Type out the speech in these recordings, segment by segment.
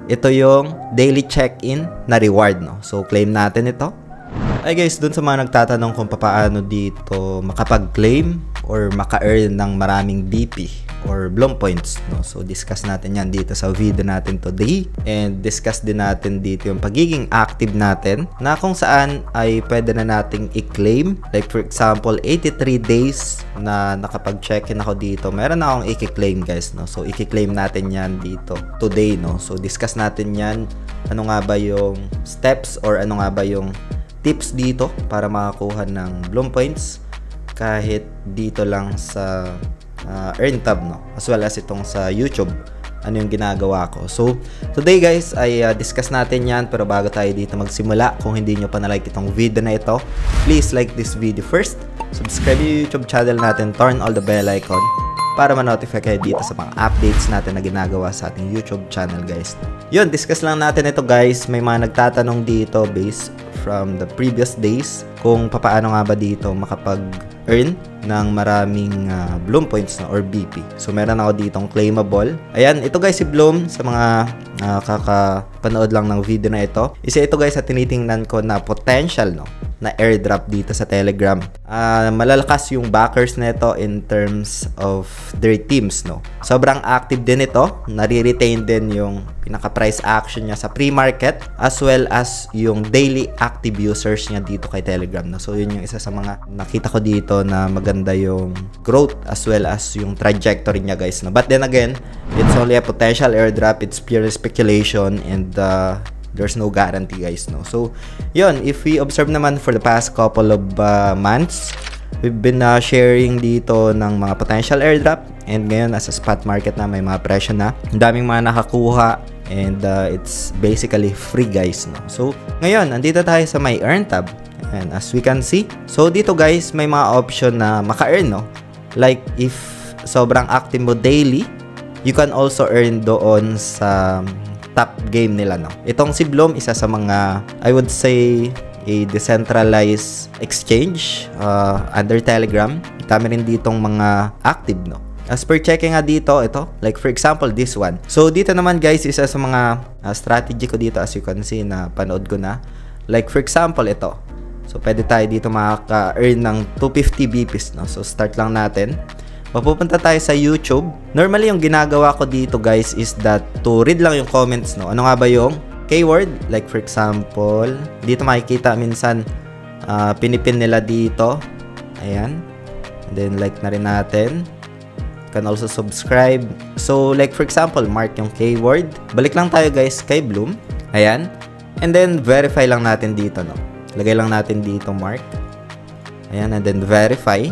Ito yung daily check-in na reward, no? So, claim natin ito. Ay guys, dun sa mga nagtatanong kung paano dito makapag-claim or maka-earn ng maraming BP or Bloom Points, no? So, discuss natin yan dito sa video natin today. And discuss din natin dito yung pagiging active natin na kung saan ay pwede na nating i-claim. Like for example, 83 days na nakapag-check-in ako dito. Meron na akong i-claim guys, no? So, i-claim natin yan dito today, no? So, discuss natin yan. Ano nga ba yung steps or ano nga ba yung tips dito para makakuha ng Bloom Points kahit dito lang sa Earn tab, no? As well as itong sa YouTube, ano yung ginagawa ko. So, today guys ay discuss natin yan, pero bago tayo dito magsimula, kung hindi nyo pa na-like itong video na ito, please like this video first, subscribe yung YouTube channel natin, turn all the bell icon para ma-notify kayo dito sa mga updates natin na ginagawa sa ating YouTube channel guys. Yun, discuss lang natin ito guys. May mga nagtatanong dito based from the previous days kung paano nga ba dito makapag-earn ng maraming Bloom Points, no, or BP. So, meron ako ditong claimable. Ayan, ito guys si Bloom sa mga kakapanood lang ng video na ito. Isa ito guys sa tinitingnan ko na potential, no, na airdrop dito sa Telegram. Malalakas yung backers nito in terms of their teams, no. Sobrang active din ito. Nare-retain din yung pinaka-price action niya sa pre-market as well as yung daily active users niya dito kay Telegram, no. So, yun yung isa sa mga nakita ko dito na maganda yung growth as well as yung trajectory niya guys, no. But then again, it's only a potential airdrop. It's pure speculation and there's no guarantee guys, no. So, yun, if we observe naman for the past couple of months, we've been sharing dito ng mga potential airdrop, and ngayon as a spot market na may mga presyo na. Ang daming mga nakakuha and it's basically free guys, no. So, ngayon, andito tayo sa may earn tab. And as we can see, so dito guys, may mga option na maka-earn, no. Like if sobrang active mo daily, you can also earn doon sa top game nila, no. Itong si Bloom, isa sa mga, I would say, a decentralized exchange under Telegram. Dami rin ditong mga active, no. As per checking nga dito, ito, like for example, this one. So, dito naman guys, isa sa mga strategy ko dito, as you can see, na panood ko na. Like for example, ito. So, pwede tayo dito makaka-earn ng 250 BPs, no. So, start lang natin. Mapupunta tayo sa YouTube. Normally, yung ginagawa ko dito guys is that to read lang yung comments, no. Ano nga ba yung keyword? Like for example, dito makikita minsan pinipin nila dito. Ayan. And then like na rin natin. You can also subscribe. So like for example, mark yung keyword. Balik lang tayo guys kay Bloom. Ayan. And then verify lang natin dito, no. Lagay lang natin dito mark. Ayan, and then verify.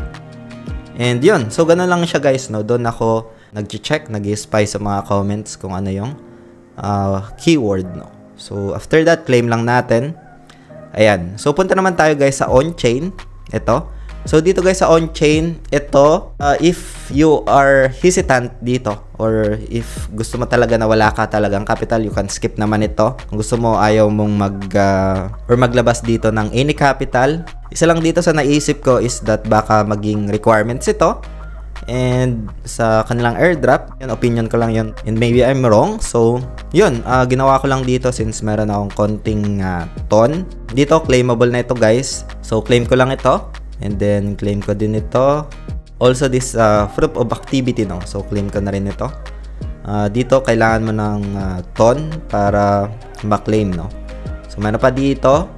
And yun. So ganun lang siya guys, no. Doon ako nag-check, nag-spy sa mga comments kung ano yung keyword, no. So after that, claim lang natin. Ayan. So punta naman tayo guys sa on-chain. Ito. So dito guys sa on-chain, ito, if you are hesitant dito or if gusto mo talaga na wala ka talagang capital, you can skip naman ito. Kung gusto mo ayaw mong maglabas dito ng any capital, isa lang dito sa naisip ko is that baka maging requirements ito. And sa kanilang airdrop, yun, opinion ko lang yun. And maybe I'm wrong. So, yun, ginawa ko lang dito since meron akong konting ton. Dito, claimable na ito guys. So, claim ko lang ito. And then, claim ko din ito. Also, this proof of activity, no? So, claim ko na rin ito. Dito, kailangan mo ng ton para ma-claim, no? So, meron pa dito.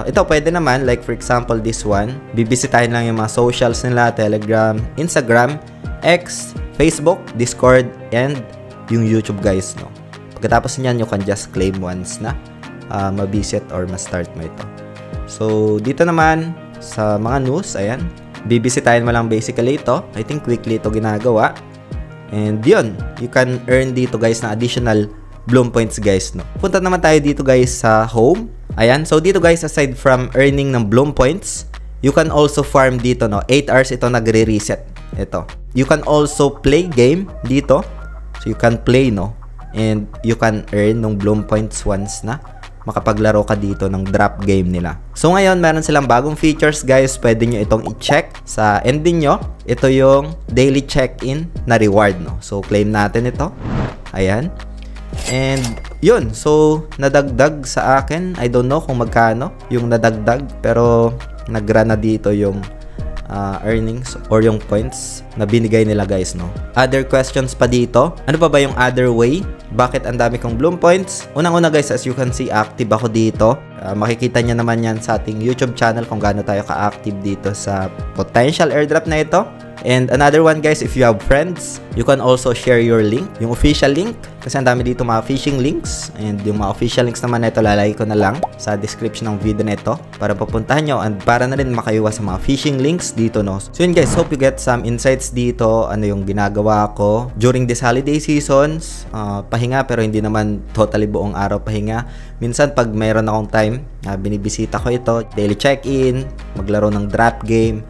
Ito, pwede naman. Like, for example, this one. Bibisitahin lang yung mga socials nila. Telegram, Instagram, X, Facebook, Discord, and yung YouTube, guys, no? Pagkatapos niyan, you can just claim once na mabisit or ma-start mo ito. So, dito naman, sa mga news, ayan, bibisitahin mo lang basically ito. I think weekly ito ginagawa. And yun, you can earn dito guys na additional Bloom Points guys, no. Punta naman tayo dito guys sa home. Ayan, so dito guys, aside from earning ng Bloom Points, you can also farm dito, no. 8 hours ito nagre-reset. Ito. You can also play game dito. So you can play, no. And you can earn ng Bloom Points once na makapaglaro ka dito ng drop game nila. So ngayon, meron silang bagong features guys. Pwede nyo itong i-check sa ending nyo. Ito yung daily check-in na reward, no. So claim natin ito. Ayan. And yun, so nadagdag sa akin. I don't know kung magkano yung nadagdag, pero nagra na dito yung earnings or yung points na binigay nila guys, no? Other questions pa dito. Ano pa ba yung other way? Bakit ang dami kong Bloom points? Unang-una guys, as you can see, active ako dito. Makikita nyo naman yan sa ating YouTube channel kung gaano tayo ka-active dito sa potential airdrop na ito. And another one guys, if you have friends, you can also share your link, yung official link, kasi ang dami dito mga phishing links, and yung mga official links naman na ito lalagay ko na lang sa description ng video na ito para papuntahan nyo and para na rin makaiwas sa mga phishing links dito, no? So yun guys, hope you get some insights dito, ano yung ginagawa ko during this holiday seasons. Pahinga pero hindi naman totally buong araw pahinga. Minsan pag mayroon akong time, binibisita ko ito, daily check-in, maglaro ng draft game,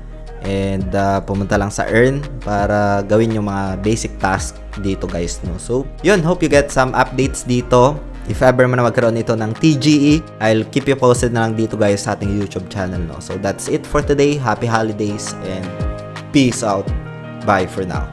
and pumunta lang sa earn para gawin yung mga basic task dito guys, no? So yun, hope you get some updates dito. If ever man na magkaroon ito ng TGE, I'll keep you posted na lang dito guys sa ating YouTube channel, no? So that's it for today. Happy holidays and peace out. Bye for now.